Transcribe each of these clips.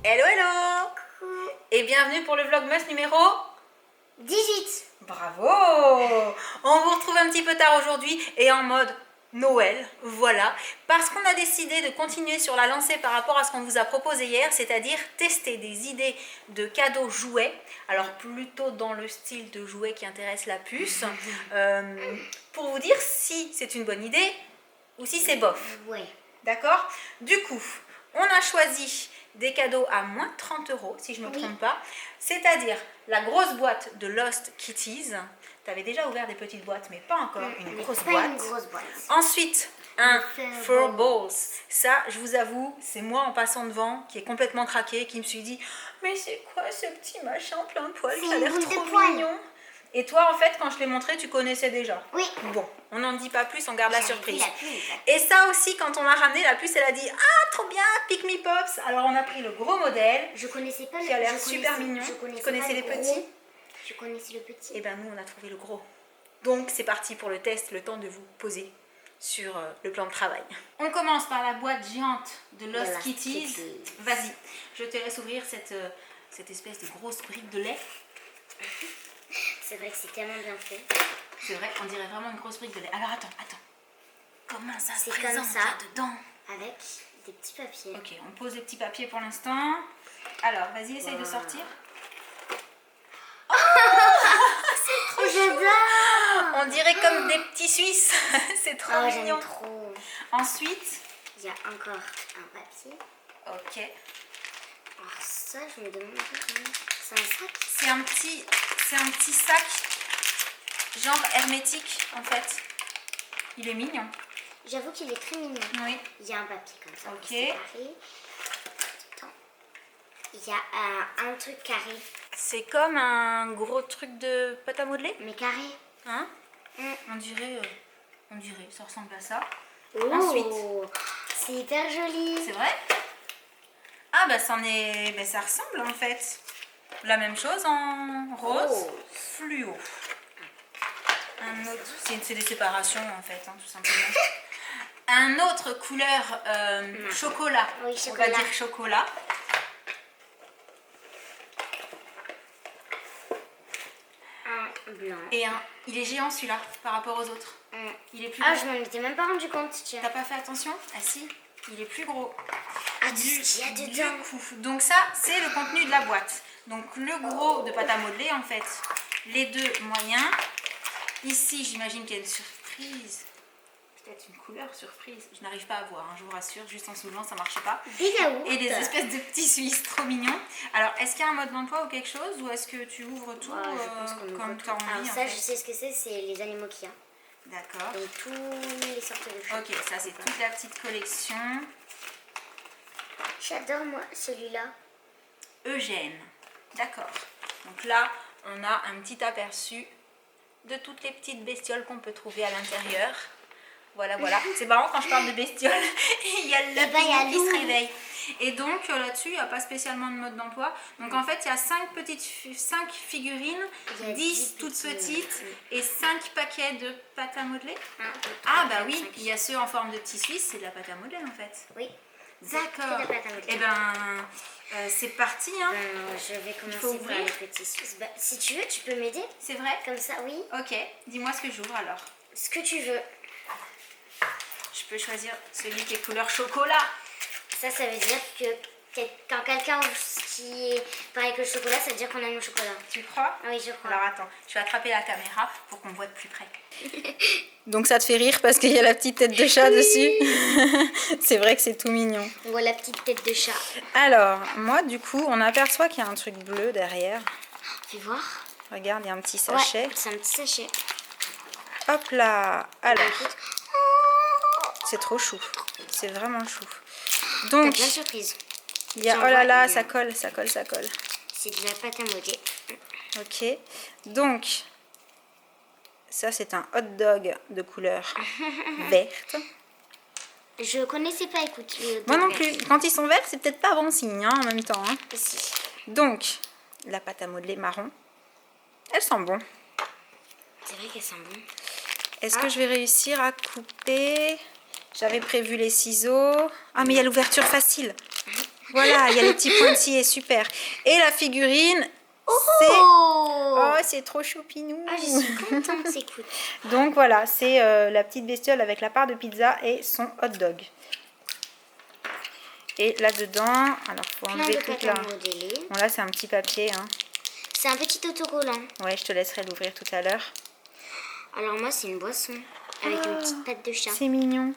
Hello hello. Et bienvenue pour le Vlogmas numéro 18. Bravo. On vous retrouve un petit peu tard aujourd'hui et en mode Noël, voilà, parce qu'on a décidé de continuer sur la lancée par rapport à ce qu'on vous a proposé hier, c'est-à-dire tester des idées de cadeaux jouets, alors plutôt dans le style de jouets qui intéresse la puce, pour vous dire si c'est une bonne idée ou si c'est bof. Ouais. D'accord? Du coup, on a choisi des cadeaux à moins de 30 €, si je ne me trompe pas, c'est-à-dire la grosse boîte de Lost Kitties. Tu avais déjà ouvert des petites boîtes, mais pas encore une grosse boîte. Ensuite, un Furballs. Ça, je vous avoue, c'est moi en passant devant qui est complètement craqué, qui me suis dit « Mais c'est quoi ce petit machin plein de poils qui a l'air trop mignon ?» Et toi, en fait, quand je l'ai montré, tu connaissais déjà. Oui. Bon, on n'en dit pas plus, on garde la surprise. Et ça aussi, quand on l'a ramené, la puce, elle a dit « Ah, trop bien, Pick Me Pops !» Alors, on a pris le gros modèle. Je connaissais pas qui a l'air super mignon. Tu connaissais les petits? Je connaissais le petit. Et bien, nous, on a trouvé le gros. Donc, c'est parti pour le test, le temps de vous poser sur le plan de travail. On commence par la boîte géante de Lost Kitties. Vas-y, je te laisse ouvrir cette espèce de grosse brique de lait. C'est vrai que c'est tellement bien fait. C'est vrai, on dirait vraiment une grosse brique de lait. Alors, attends. Comment ça se C'est présente comme ça, là-dedans? avec des petits papiers. Ok, on pose les petits papiers pour l'instant. Alors, vas-y, essaye de sortir. Oh, j'adore. On dirait comme des petits Suisses. C'est trop mignon. J'aime trop. Ensuite, il y a encore un papier. Ok. Alors ça, je me demande c'est un sac. C'est un petit sac, genre hermétique en fait. Il est mignon. J'avoue qu'il est très mignon. Oui. Il y a un papier comme ça. Ok. Il y a un truc carré. C'est comme un gros truc de pâte à modeler. Mais carré. Hein? On dirait, ça ressemble à ça. Oh, ensuite, c'est hyper joli. C'est vrai? Ah bah ça ressemble en fait. La même chose en rose, fluo. Un autre, c'est des séparations en fait, hein, tout simplement. Un autre couleur chocolat. Oui, chocolat. On va dire chocolat. Un blanc. Et il est géant celui-là par rapport aux autres. Il est plus Ah, gros. je m'en étais même pas rendu compte. T'as pas fait attention? Ah si, il est plus gros. Ah, tout ce qu'il y a dedans. Du coup, donc ça, c'est le contenu de la boîte. Donc le gros de pâte à modeler en fait. Les deux moyens. Ici, j'imagine qu'il y a une surprise. Peut-être une couleur surprise. Je n'arrive pas à voir, hein, je vous rassure. Juste en soulevant, ça ne marche pas. Des yaourts. Et des espèces de petits Suisses trop mignons. Alors, est-ce qu'il y a un mode d'emploi ou quelque chose? Ou est-ce que tu ouvres tout comme tu as envie? Alors ça, je sais ce que c'est les animaux qu'il y a. D'accord. Donc tous les sortes de choses. Ok, ça c'est toute la petite collection. J'adore moi celui-là. Eugène. D'accord. Donc là, on a un petit aperçu de toutes les petites bestioles qu'on peut trouver à l'intérieur. Voilà. C'est marrant quand je parle de bestioles, il y a le lapin qui se réveille. Et donc là-dessus, il n'y a pas spécialement de mode d'emploi. Donc en fait, il y a 5 figurines, 10 toutes petites et 5 paquets de pâte à modeler. Ah bah oui, il y a ceux en forme de petits Suisses, c'est de la pâte à modeler en fait. Oui. D'accord. Et ben c'est parti. Hein. Je vais commencer par les petits Suisses. Bah, si tu veux, tu peux m'aider. C'est vrai? Comme ça, oui. Ok, dis-moi ce que j'ouvre alors. Ce que tu veux. Je peux choisir celui qui est couleur chocolat. Ça veut dire que quand quelqu'un ouvre ce qui est pareil que le chocolat, ça veut dire qu'on aime le chocolat. Tu crois? Oui, je crois. Alors attends, je vais attraper la caméra pour qu'on voit de plus près. Donc ça te fait rire parce qu'il y a la petite tête de chat dessus. C'est vrai que c'est tout mignon. On voit la petite tête de chat. Alors, moi du coup, on aperçoit qu'il y a un truc bleu derrière. Fais voir. Regarde, il y a un petit sachet. Ouais, c'est un petit sachet. Hop là. Alors, c'est trop chou. C'est vraiment chou. Donc, plein de surprises. Il y a, oh là là, ça colle. C'est de la pâte à modeler. Ok. Donc, ça c'est un hot dog de couleur verte. Je connaissais pas, écoute. Moi non plus. Quand ils sont verts, c'est peut-être pas bon signe hein, en même temps. Hein. Si. Donc, la pâte à modeler marron. Elle sent bon. C'est vrai qu'elle sent bon. Est-ce que je vais réussir à couper? J'avais prévu les ciseaux. Ah, mais il y a l'ouverture facile. Voilà, il y a les petits pointillés, super. Et la figurine, c'est trop choupinou. Ah, je suis contente, écoute. Donc voilà, c'est la petite bestiole avec la part de pizza et son hot dog. Et là-dedans, alors faut Plein enlever de toute pâte la... à modeler. Bon là c'est un petit papier. Hein. C'est un petit autocollant. Ouais, je te laisserai l'ouvrir tout à l'heure. Alors moi, c'est une boisson avec une petite patte de chat. C'est mignon.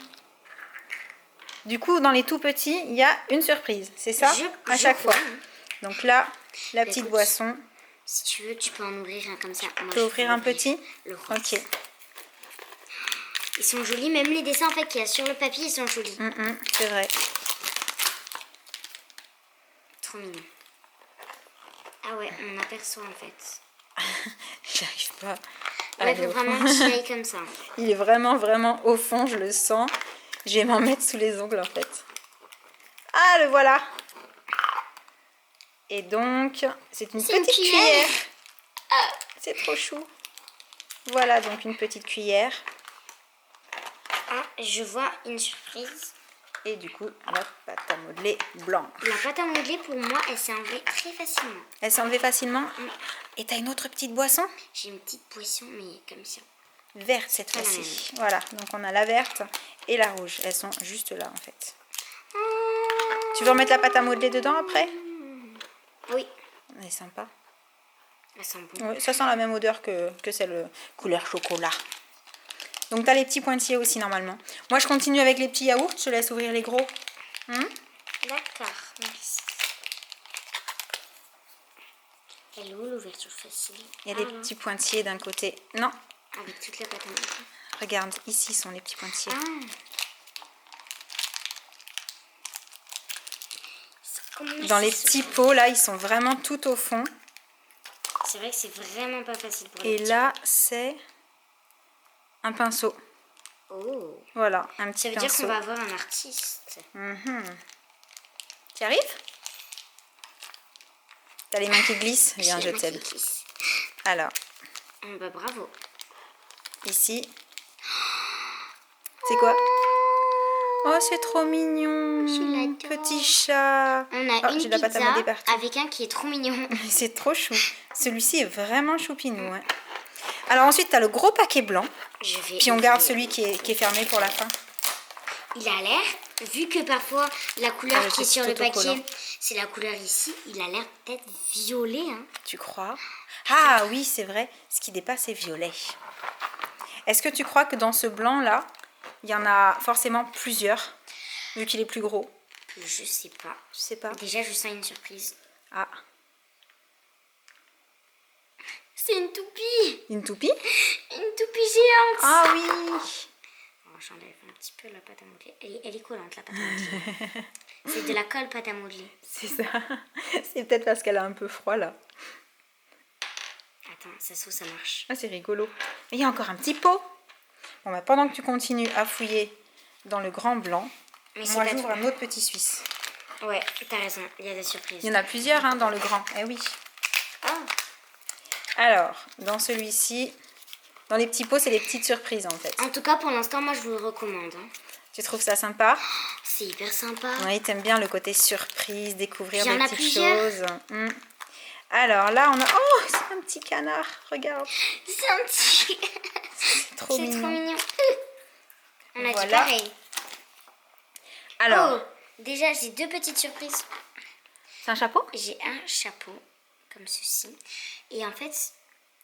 Du coup, dans les tout petits, il y a une surprise, c'est ça? À chaque fois. Donc là, la petite boisson. Si tu veux, tu peux en ouvrir un comme ça. Tu peux ouvrir un petit? Ok. Ils sont jolis, même les dessins en fait qu'il y a sur le papier, ils sont jolis. C'est vrai. Trop mignon. Ah ouais, on aperçoit en fait. J'arrive pas. Ouais, il faut vraiment qu'il aille comme ça. Il est vraiment, vraiment au fond, je le sens. Je vais m'en mettre sous les ongles en fait. Ah, le voilà. Et donc, c'est une petite cuillère. C'est trop chou. Voilà donc une petite cuillère. Ah, je vois une surprise. Et du coup, la pâte à modeler blanche. La pâte à modeler, pour moi, elle s'est enlevée très facilement. Elle s'est enlevée facilement. Et t'as une autre petite boisson? J'ai une petite boisson, mais comme ça. Verte cette fois-ci. Voilà, donc on a la verte et la rouge. Elles sont juste là en fait. Tu veux remettre la pâte à modeler dedans après? Oui. Elle est sympa. Elle sent bon. Oui, ça sent la même odeur que celle couleur chocolat. Donc tu as les petits pointillés aussi normalement. Moi je continue avec les petits yaourts, je te laisse ouvrir les gros. D'accord, merci. Elle est où l'ouverture facile? Il y a des petits pointillés d'un côté. Non, avec toute la pâte à modeler. regarde, ici sont les petits pointillés. Dans les petits pots là, ils sont vraiment tout au fond. C'est vrai que c'est vraiment pas facile pour les petits là, c'est un pinceau. Oh. Voilà, un petit Ça veut pinceau. dire qu'on va avoir un artiste. Tu arrives? T'as les mains qui glissent? Viens, je t'aide. Alors. Bah bravo. Ici. C'est quoi? Oh, c'est trop mignon. Petit chat. On a une j'ai la pâte à modeler pizza partout. avec un qui est trop mignon. C'est trop chou. Celui-ci est vraiment choupinou. Hein. Alors ensuite, tu as le gros paquet blanc. Puis on garde celui qui est fermé pour la fin. Il a l'air, vu que parfois la couleur qui est sur le paquet, c'est la couleur ici, il a l'air peut-être violet. Hein. Tu crois? Ah oui, c'est vrai. Ce qui dépasse est violet. Est-ce que tu crois que dans ce blanc-là, il y en a forcément plusieurs, vu qu'il est plus gros? Je sais pas. Je sais pas. Déjà, je sens une surprise. Ah. C'est une toupie. Une toupie? Une toupie géante. Ah oui. J'enlève un petit peu la pâte à modeler. Elle est collante, la pâte à modeler. C'est de la colle pâte à modeler. C'est ça. C'est peut-être parce qu'elle a un peu froid là. Attends, ça se trouve, ça marche. Ah, c'est rigolo. Mais il y a encore un petit pot. Bon, bah, pendant que tu continues à fouiller dans le grand blanc, moi j'ouvre un autre petit suisse. Ouais, t'as raison, il y a des surprises. Il y en a plusieurs hein, dans le grand. Eh oui. Ah. Alors, dans celui-ci, dans les petits pots, c'est les petites surprises en fait. En tout cas, pour l'instant, moi je vous le recommande. Hein. Tu trouves ça sympa? C'est hyper sympa. Oui, t'aimes bien le côté surprise, découvrir des petites plusieurs. choses. Alors là, on a... Oh, c'est un petit canard, regarde. C'est un petit... C'est trop mignon. On a dit pareil. Alors... Oh, déjà, j'ai deux petites surprises. C'est un chapeau? J'ai un chapeau, comme ceci. Et en fait,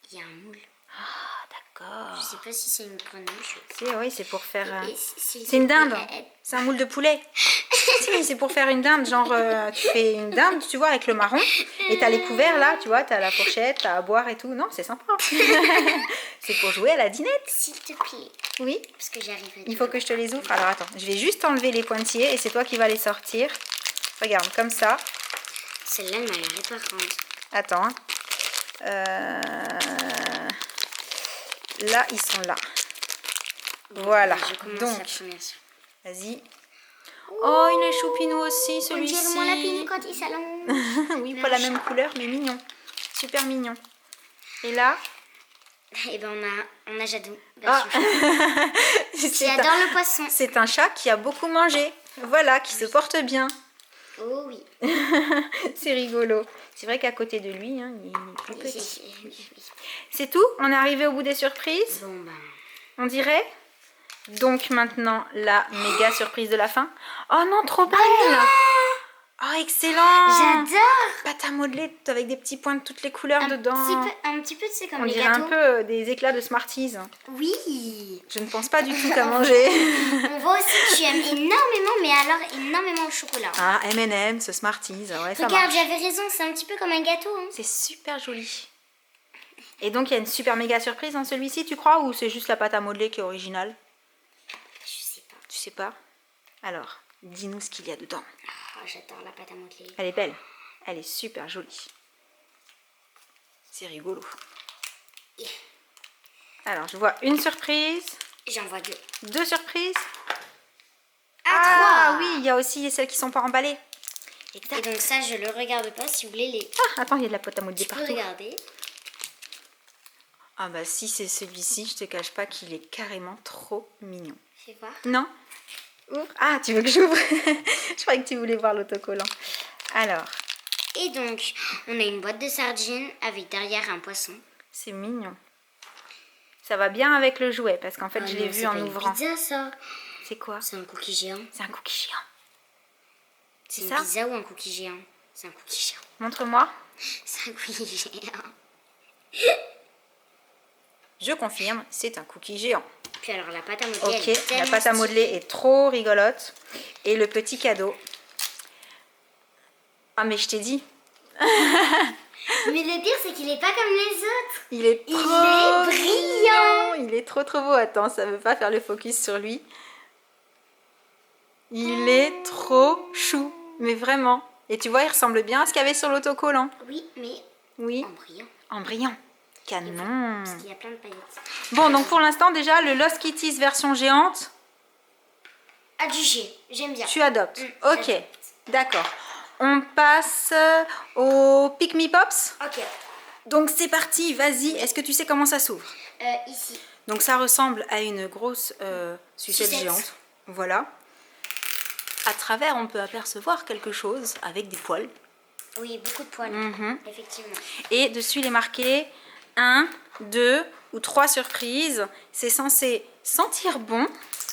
il y a un moule. Ah, d'accord. Je sais pas si c'est une grenouille. Oui, c'est pour faire... C'est une dinde. C'est un moule de poulet. Si, c'est pour faire une dinde. Genre, tu fais une dinde, tu vois, avec le marron. Et t'as les couverts, là, tu vois, t'as la fourchette, t'as à boire et tout. Non, c'est sympa. C'est pour jouer à la dinette. S'il te plaît. Oui. Parce que j'arrive. Il faut que je te les ouvre. Alors, attends. Je vais juste enlever les pointillés et c'est toi qui vas les sortir. Regarde, comme ça. Celle-là, elle m'a l'air hyper grande. Attends. Là, ils sont là. Voilà. Donc, vas-y. Oh, il est choupinou aussi, celui-ci. On dirait mon lapin quand il s'allonge. Oui, pas la même couleur, mais mignon. Super mignon. Et là? Eh ben, on a Jadou. Ah. Qui adore le poisson. C'est un chat qui a beaucoup mangé. Voilà, qui se porte bien. Oh oui. C'est rigolo. C'est vrai qu'à côté de lui, hein, il est plus petit. Oui. C'est tout? On est arrivé au bout des surprises? Bon ben. On dirait? Donc maintenant, la méga surprise de la fin. Oh non, trop belle! Oh, excellent! J'adore! Pâte à modeler avec des petits points de toutes les couleurs dedans. Un petit peu, c'est comme On les dirait gâteaux. un peu des éclats de Smarties. Oui. Je ne pense pas du tout qu'à manger. On voit aussi que tu aimes énormément, mais alors énormément le chocolat. Ah, M&M, ce Smarties, ouais, ça Regarde, marche. j'avais raison, c'est un petit peu comme un gâteau. Hein. C'est super joli. Et donc, il y a une super méga surprise dans celui-ci, tu crois? Ou c'est juste la pâte à modeler qui est originale? Je sais pas. Tu sais pas? Alors, dis-nous ce qu'il y a dedans. Oh, j'adore la pâte à modeler. Elle est belle. Elle est super jolie. C'est rigolo. Alors, je vois une surprise. J'en vois 2. 2 surprises. Ah, 3. Oui, il y a aussi celles qui sont pas emballées. Et donc ça, je le regarde pas. Si vous voulez les... Ah, attends, il y a de la pâte à modeler Tu peux partout. regarder. Ah bah si c'est celui-ci, je te cache pas qu'il est carrément trop mignon. Fais voir. Non? Ouvre. Ah, tu veux que j'ouvre? Je croyais que tu voulais voir l'autocollant. Alors, Et donc, on a une boîte de sardines avec derrière un poisson. c'est mignon. Ça va bien avec le jouet parce qu'en fait, Ah je non, l'ai vu c'est en pas une ouvrant. pizza, ça. C'est quoi? C'est un cookie géant. C'est un cookie géant. C'est C'est une ça? pizza ou un cookie géant? C'est un cookie géant. Montre-moi. C'est un cookie géant. Je confirme, c'est un cookie géant. Puis alors, la pâte à modeler, Ok, elle est la tellement pâte à stylée. modeler est trop rigolote. Et le petit cadeau. Ah mais je t'ai dit, Mais le pire, c'est qu'il est pas comme les autres. il est trop brillant. mignon. Il est trop beau. Attends, ça veut pas faire le focus sur lui. Il est trop chou, mais vraiment. Et tu vois, il ressemble bien à ce qu'il y avait sur l'autocollant. Oui, mais Oui, en brillant. en brillant. Canon. Parce qu'il y a plein de paillettes. Bon, donc pour l'instant déjà, le Lost Kitties version géante, Adjugé, j'aime bien. tu adoptes. Ok, j'adopte. d'accord. On passe au Pick Me Pops. Ok, Donc c'est parti, vas-y. Est-ce que tu sais comment ça s'ouvre? ici. Donc ça ressemble à une grosse sucette Sucette. géante. Voilà. À travers, on peut apercevoir quelque chose avec des poils. Oui, beaucoup de poils, Mhm. effectivement. Et dessus, il est marqué 1, 2 ou 3 surprises. C'est censé sentir bon.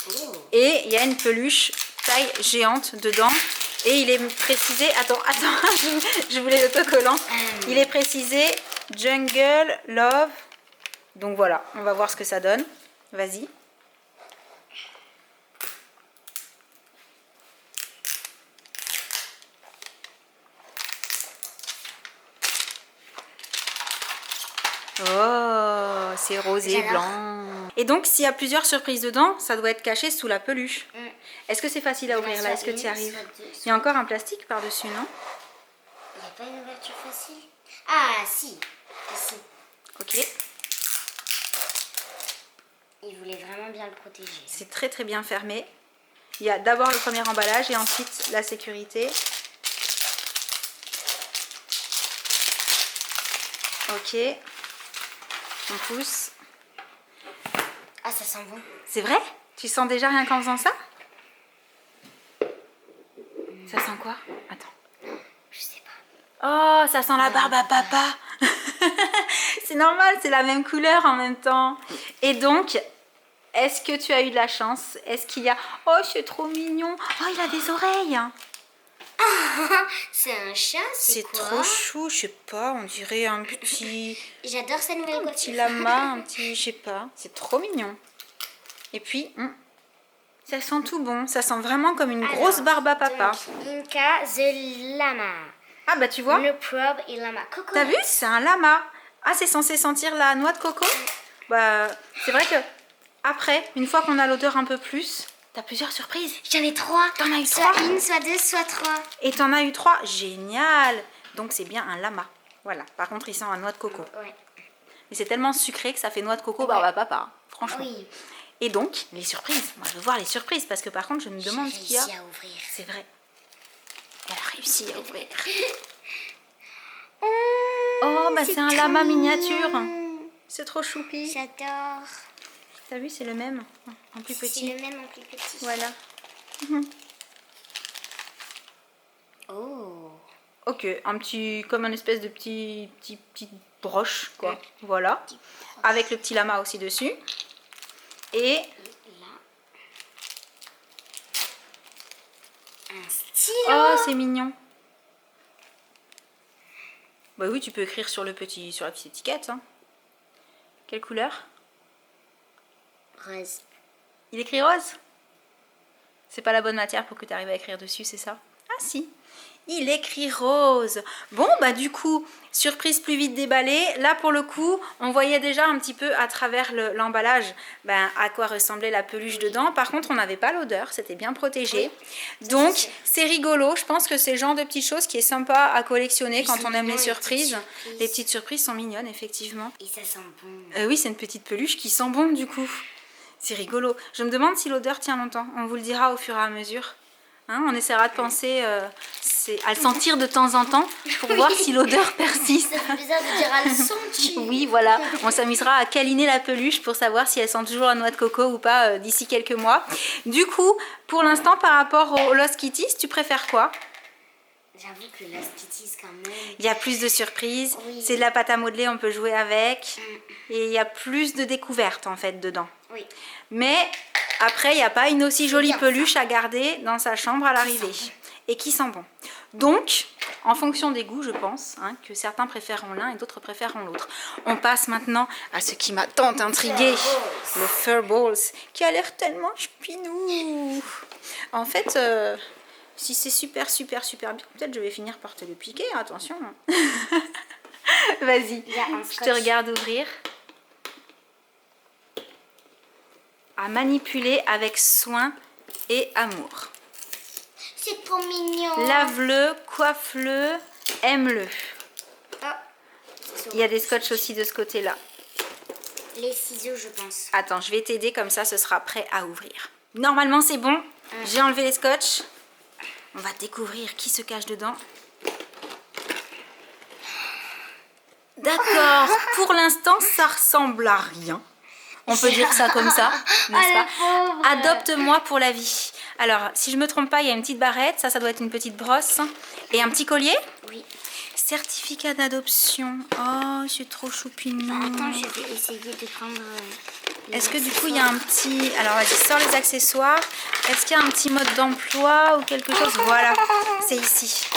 Oh. Et il y a une peluche taille géante dedans. Et il est précisé... Attends, je voulais l'autocollant. Il est précisé Jungle Love. Donc voilà, on va voir ce que ça donne. Vas-y. Oh, c'est rose et J'adore. blanc. Et donc, s'il y a plusieurs surprises dedans, ça doit être caché sous la peluche. Mm. Est-ce que c'est facile à ouvrir là? soit Est-ce que une, tu y arrives? soit deux, Il y a encore un plastique par-dessus, non? Il n'y a pas une ouverture facile? Ah, si. Ici. Ok. Il voulait vraiment bien le protéger. C'est très très bien fermé. Il y a d'abord le premier emballage et ensuite la sécurité. Ok. On pousse. Ah, ça sent bon. C'est vrai? Tu sens déjà rien qu'en faisant ça? Ça sent quoi? Attends. Je sais pas. Oh, ça sent la barbe à papa. C'est normal, c'est la même couleur en même temps. Et donc, est-ce que tu as eu de la chance? Est-ce qu'il y a... Oh, c'est trop mignon. Oh, il a des oreilles. C'est un chat, c'est quoi? trop chou, je sais pas, on dirait un petit... J'adore sa nouvelle Un petit voiture. lama, un petit... je sais pas. C'est trop mignon. Et puis, ça sent tout bon. Ça sent vraiment comme une grosse barbe à papa. Donc, Inca the Lama. Ah bah tu vois, Le probe et lama. Coco. t'as vu, c'est un lama. Ah, c'est censé sentir la noix de coco. Bah, c'est vrai que après, une fois qu'on a l'odeur un peu plus, t'as plusieurs surprises. J'en ai 3. T'en as eu Soit 3. une, soit deux, soit 3. Et t'en as eu 3. Génial. Donc c'est bien un lama. Voilà. Par contre, il sent la noix de coco. Ouais. Mais c'est tellement sucré que ça fait noix de coco barbe à papa. Franchement. Oui. Et donc, les surprises. Moi, je veux voir les surprises parce que par contre, je me demande ce qu'il y a. J'ai réussi à ouvrir. C'est vrai. Elle a réussi à ouvrir. Oh, bah c'est un trop lama mignon. miniature. C'est trop choupi. J'adore. T'as vu, c'est le même. En plus C'est petit. le même en plus petit. Voilà. Oh. Ok, comme un espèce de petite broche, quoi. Voilà. Avec le petit lama aussi dessus. Et Là. Un stylo. oh, c'est mignon. Bah oui, tu peux écrire sur la petite étiquette. Hein. Quelle couleur? Rose. Il écrit rose? C'est pas la bonne matière pour que tu arrives à écrire dessus, c'est ça? Ah si, il écrit rose. Bon, bah du coup, surprise plus vite déballée. Là, pour le coup, on voyait déjà un petit peu à travers l'emballage à quoi ressemblait la peluche dedans. Par contre, on n'avait pas l'odeur, c'était bien protégé. Oui. Donc, c'est rigolo. Je pense que c'est le genre de petites choses qui est sympa à collectionner quand on aime les surprises. Les petites surprises sont mignonnes, effectivement. Et ça sent bon. Oui, c'est une petite peluche qui sent bon, du coup. C'est rigolo. Je me demande si l'odeur tient longtemps. On vous le dira au fur et à mesure. Hein, on essaiera de penser à le sentir de temps en temps pour voir si l'odeur persiste. Ça fait bizarre de dire à le sentir. Oui, voilà. On s'amusera à câliner la peluche pour savoir si elle sent toujours la noix de coco ou pas d'ici quelques mois. Du coup, pour l'instant, par rapport aux Lost Kitties, tu préfères quoi? J'avoue que Lost Kitties, quand même. Il y a plus de surprises. Oui. C'est de la pâte à modeler, on peut jouer avec. Et il y a plus de découvertes en fait dedans. Oui. Mais après, il n'y a pas une aussi jolie bien, peluche à garder dans sa chambre à l'arrivée. Et qui sent bon. Donc, en fonction des goûts, je pense, hein, que certains préféreront l'un et d'autres préféreront l'autre. On passe maintenant à ce qui m'a tant intrigué, le Furballs, qui a l'air tellement choupinou. En fait, si c'est super bien, peut-être je vais finir par te le piquer, attention. Vas-y, je te regarde ouvrir. À manipuler avec soin et amour. C'est trop mignon. Lave-le, coiffe-le, aime-le. Ah. Il y a des scotch aussi de ce côté-là. Les ciseaux, je pense. Attends, je vais t'aider, comme ça ce sera prêt à ouvrir. Normalement c'est bon, j'ai enlevé les scotch. On va découvrir qui se cache dedans. D'accord, pour l'instant ça ressemble à rien. On peut dire ça comme ça, n'est-ce pas? Adopte-moi pour la vie. Alors, si je me trompe pas, il y a une petite barrette, ça doit être une petite brosse. Et un petit collier? Oui. Certificat d'adoption. Oh, c'est trop choupinou. Attends, je vais essayer de prendre... Est-ce que du coup, il y a un petit... Alors, vas-y, sors les accessoires. Est-ce qu'il y a un petit mode d'emploi ou quelque chose? Voilà, c'est ici.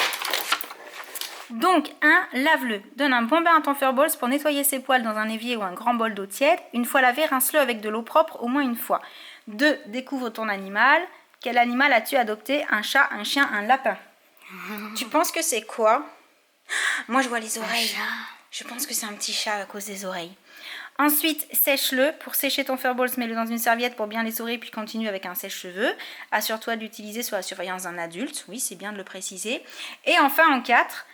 Donc, lave-le. Donne un bon bain à ton Furballs pour nettoyer ses poils dans un évier ou un grand bol d'eau tiède. Une fois lavé, rince-le avec de l'eau propre au moins une fois. 2. Découvre ton animal. Quel animal as-tu adopté? Un chat, un chien, un lapin? Tu penses que c'est quoi? Moi, je vois les oreilles. Je pense que c'est un petit chat à cause des oreilles. Ensuite, sèche-le. Pour sécher ton Furballs, mets-le dans une serviette pour bien l'essorer, puis continue avec un sèche-cheveux. Assure-toi de l'utiliser sous la surveillance d'un adulte. Oui, c'est bien de le préciser. Et enfin, en 4,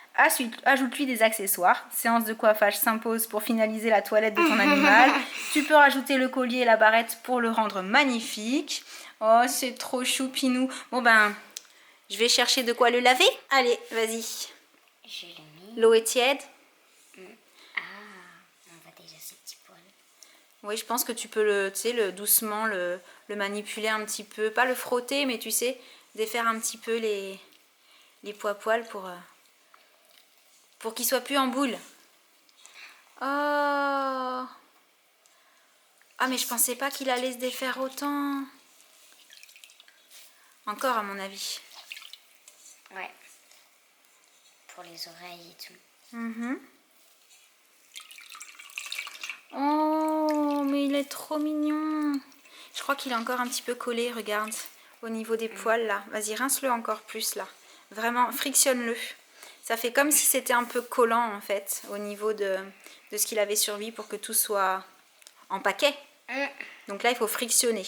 ajoute-lui des accessoires. Séance de coiffage s'impose pour finaliser la toilette de ton animal. Tu peux rajouter le collier et la barrette pour le rendre magnifique. Oh, c'est trop choupinou. Bon ben, je vais chercher de quoi le laver. Allez, vas-y. Je l'ai mis. L'eau est tiède. On voit déjà ces petits poils. Oui, je pense que tu peux doucement le manipuler un petit peu. Pas le frotter, mais tu sais, défaire un petit peu les poils pour qu'il soit plus en boule. Oh! Ah, mais je pensais pas qu'il allait se défaire autant. Encore, à mon avis. Ouais. Pour les oreilles et tout. Oh, mais il est trop mignon. Je crois qu'il est encore un petit peu collé, regarde, au niveau des poils là. Vas-y, rince-le encore plus là. Vraiment, frictionne-le. Ça fait comme si c'était un peu collant en fait, au niveau de ce qu'il avait sur lui pour que tout soit en paquet. Donc là, il faut frictionner.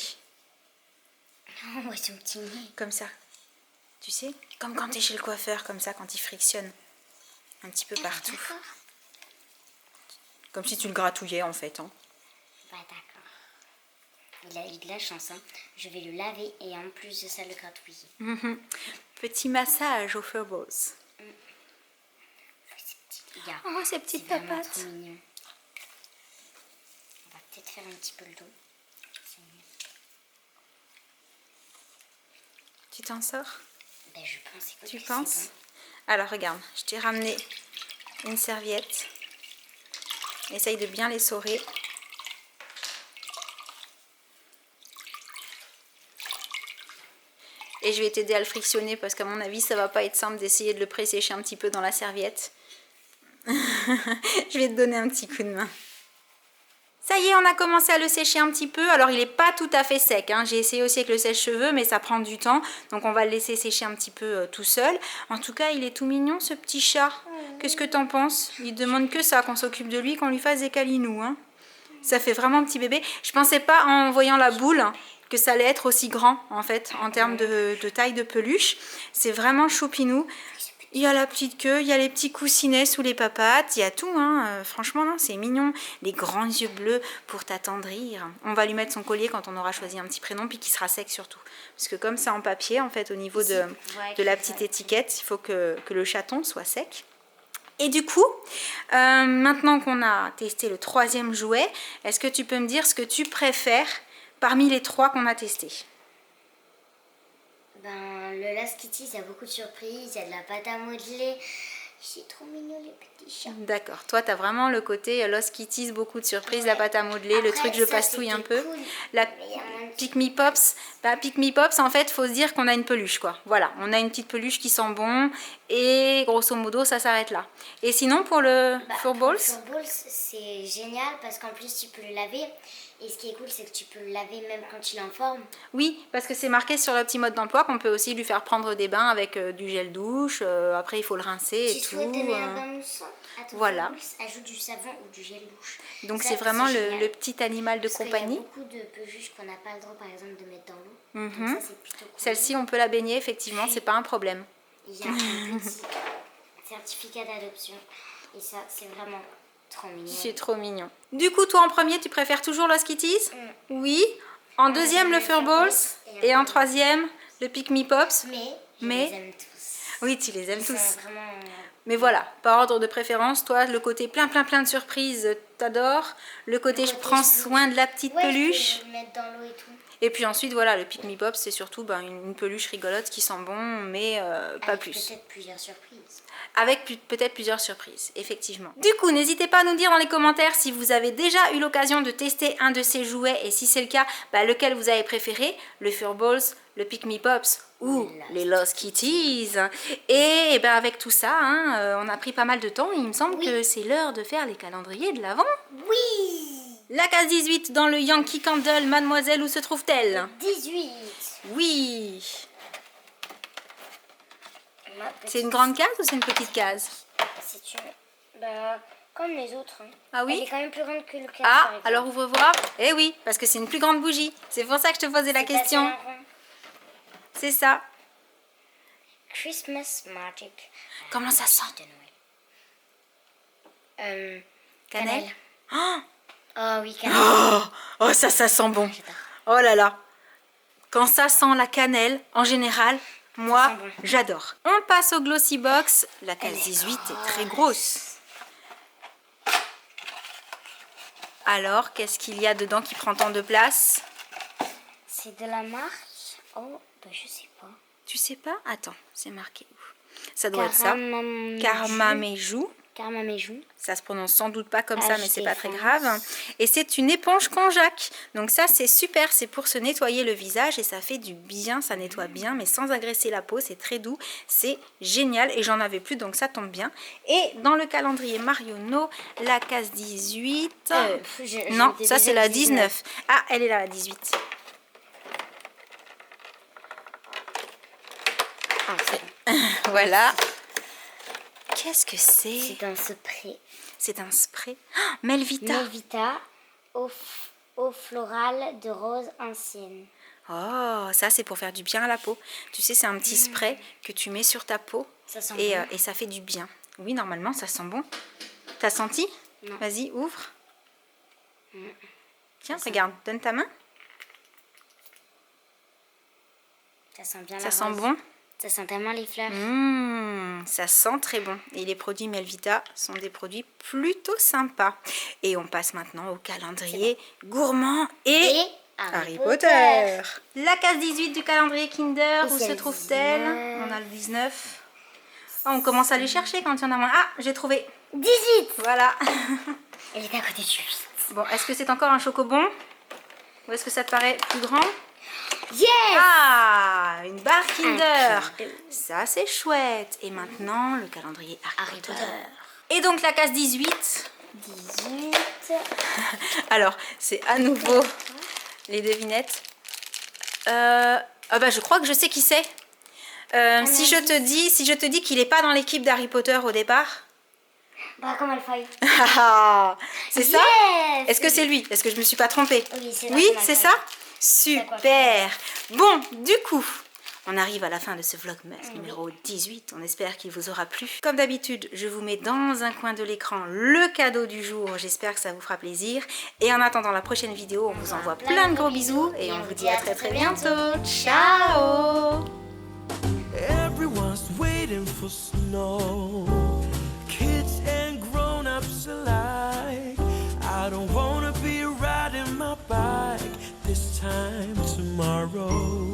Oh, son petit nez. Comme ça. Tu sais, comme quand tu es chez le coiffeur, comme ça, quand il frictionne. Un petit peu partout. Comme si tu le gratouillais en fait. Hein. Bah d'accord. Il a eu de la chance. Hein. Je vais le laver et en plus de ça le gratouiller. Petit massage aux Furballs. Ces petits gars. Oh, ces petites C'est vraiment papates. trop mignon. On va peut-être faire un petit peu le dos. Tu t'en sors? Ben je pense. Écoute, Tu que penses? c'est Alors regarde, je t'ai ramené une serviette. Essaye de bien l'essorer. Et je vais t'aider à le frictionner parce qu'à mon avis, ça va pas être simple d'essayer de le pré-sécher un petit peu dans la serviette. Je vais te donner un petit coup de main. Ça y est, on a commencé à le sécher un petit peu. Alors, il n'est pas tout à fait sec, hein. J'ai essayé aussi avec le sèche-cheveux, mais ça prend du temps. Donc, on va le laisser sécher un petit peu tout seul. En tout cas, il est tout mignon, ce petit chat. Qu'est-ce que t'en penses? Il demande que ça, qu'on s'occupe de lui, qu'on lui fasse des câlinous, hein. Ça fait vraiment un petit bébé. Je pensais pas, en voyant la boule, que ça allait être aussi grand, en fait, en termes de taille de peluche. C'est vraiment choupinou. Il y a la petite queue, il y a les petits coussinets sous les papates, il y a tout, hein. Franchement, non, c'est mignon. Les grands yeux bleus pour t'attendrir. On va lui mettre son collier quand on aura choisi un petit prénom, puis qui sera sec surtout. Parce que comme c'est en papier, en fait, au niveau de la petite étiquette, il faut que le chaton soit sec. Et du coup, maintenant qu'on a testé le 3e jouet, est-ce que tu peux me dire ce que tu préfères parmi les 3 qu'on a testés? Ben, le Lost Kitty, il y a beaucoup de surprises, il y a de la pâte à modeler. C'est trop mignon les petits chats. D'accord, toi tu as vraiment le côté Lost Kitties, beaucoup de surprises, la pâte à modeler, le truc je pastouille un peu. Cool. La Pick Me Pops, Pick Me Pops, en fait, faut se dire qu'on a une peluche, quoi. Voilà, on a une petite peluche qui sent bon et grosso modo ça s'arrête là. Et sinon pour le Furballs, c'est génial parce qu'en plus tu peux le laver. Et ce qui est cool, c'est que tu peux le laver même quand il est en forme. oui, parce que c'est marqué sur le petit mode d'emploi qu'on peut aussi lui faire prendre des bains avec du gel douche. Après, il faut le rincer et tout. Tu souhaites donner un bain moussant à ton voilà. Furballs, ajoute du savon ou du gel douche. Donc c'est vraiment le petit animal de parce compagnie. Il y a beaucoup de peluches qu'on n'a pas le droit, par exemple, de mettre dans l'eau. Donc ça, c'est plutôt cool. Celle-ci, on peut la baigner, effectivement, c'est pas un problème. Il y a un petit certificat d'adoption. Et ça, c'est vraiment trop mignon. C'est trop mignon. Du coup, toi en premier, tu préfères toujours Lost Kitties? Oui. En deuxième, le Furballs. Et en troisième, le Pick Me Pops. Mais je les aime tous. Oui, tu les aimes Ils tous. sont vraiment... Mais voilà, par ordre de préférence, toi, le côté plein de surprises, t'adores. Le côté je prends soin de la petite peluche. Je peux le mettre dans l'eau et tout. Et puis ensuite, voilà, le Pick Me Pop, c'est surtout une peluche rigolote qui sent bon, mais pas plus. Peut-être plusieurs surprises. Avec peut-être plusieurs surprises, effectivement. Du coup, n'hésitez pas à nous dire dans les commentaires si vous avez déjà eu l'occasion de tester un de ces jouets et si c'est le cas, lequel vous avez préféré, le Furballs, le Pick Me Pops ou les Lost Kitties. Et avec tout ça, on a pris pas mal de temps et il me semble que c'est l'heure de faire les calendriers de l'Avent. Oui! La case 18 dans le Yankee Candle, mademoiselle, où se trouve-t-elle? 18. Oui. C'est une grande case ou c'est une petite case? C'est une... comme les autres. Ah oui? Elle est quand même plus grande que le case. Ah, alors ouvre voir. Eh oui, parce que c'est une plus grande bougie. C'est pour ça que je te posais la question. C'est ça. Christmas Magic. Comment ça sent? Cannelle. Oh oui, cannelle. Oh, ça sent bon. Oh là là. Quand ça sent la cannelle, en général, moi, j'adore. On passe au Glossy Box. La case 18 est très grosse. Alors, qu'est-ce qu'il y a dedans qui prend tant de place? C'est de la marque. Oh, je sais pas. Tu sais pas? Attends, c'est marqué où? Ça doit être ça. Karmaméjou. Karmaméjou. Ça se prononce sans doute pas comme ça, mais c'est pas très grave. Et c'est une éponge konjac. Donc ça, c'est super. C'est pour se nettoyer le visage et ça fait du bien. Ça nettoie bien, mais sans agresser la peau. C'est très doux. C'est génial. Et j'en avais plus, donc ça tombe bien. Et dans le calendrier Marionneau, la case 18... non, ça c'est la 19. Ah, elle est là, la 18. Voilà. Qu'est-ce que c'est? C'est un spray. C'est un spray. Oh, Melvita. Melvita, eau florale de rose ancienne. Oh, ça c'est pour faire du bien à la peau. Tu sais, c'est un petit spray que tu mets sur ta peau ça sent bon. Et ça fait du bien. Oui, normalement, ça sent bon. T'as senti? Non. Vas-y, ouvre. Tiens, regarde, donne ta main. Ça sent bien ça sent bon. Ça sent tellement les fleurs. Ça sent très bon. Et les produits Melvita sont des produits plutôt sympas. Et on passe maintenant au calendrier gourmand et Harry Potter. La case 18 du calendrier Kinder, où se trouve-t-elle? On a le 19. Oh, on commence à les chercher quand il y en a moins. Ah, j'ai trouvé. 18. Voilà. Elle est à côté du 8. Bon, est-ce que c'est encore un chocobon? Ou est-ce que ça te paraît plus grand? Yes. Ah, une barre Kinder. Kinder. Ça, c'est chouette. Et maintenant, le calendrier Harry Potter. Potter. Et donc, la case 18. 18. Alors, c'est à nouveau les devinettes. Je crois que je sais qui c'est. Si je te dis qu'il n'est pas dans l'équipe d'Harry Potter au départ. Bah, comme elle faille. C'est ça? Yes. Est-ce que c'est lui? Est-ce que je me suis pas trompée? Oui, c'est ça? Super. Bon, du coup, on arrive à la fin de ce vlogmas numéro 18. On espère qu'il vous aura plu. Comme d'habitude, je vous mets dans un coin de l'écran le cadeau du jour. J'espère que ça vous fera plaisir. Et en attendant la prochaine vidéo, on vous envoie plein de gros bisous et on vous dit à très très bientôt. Ciao! Everyone's waiting for snow. Kids and grown-ups alike. I don't wanna be riding my bike this time tomorrow.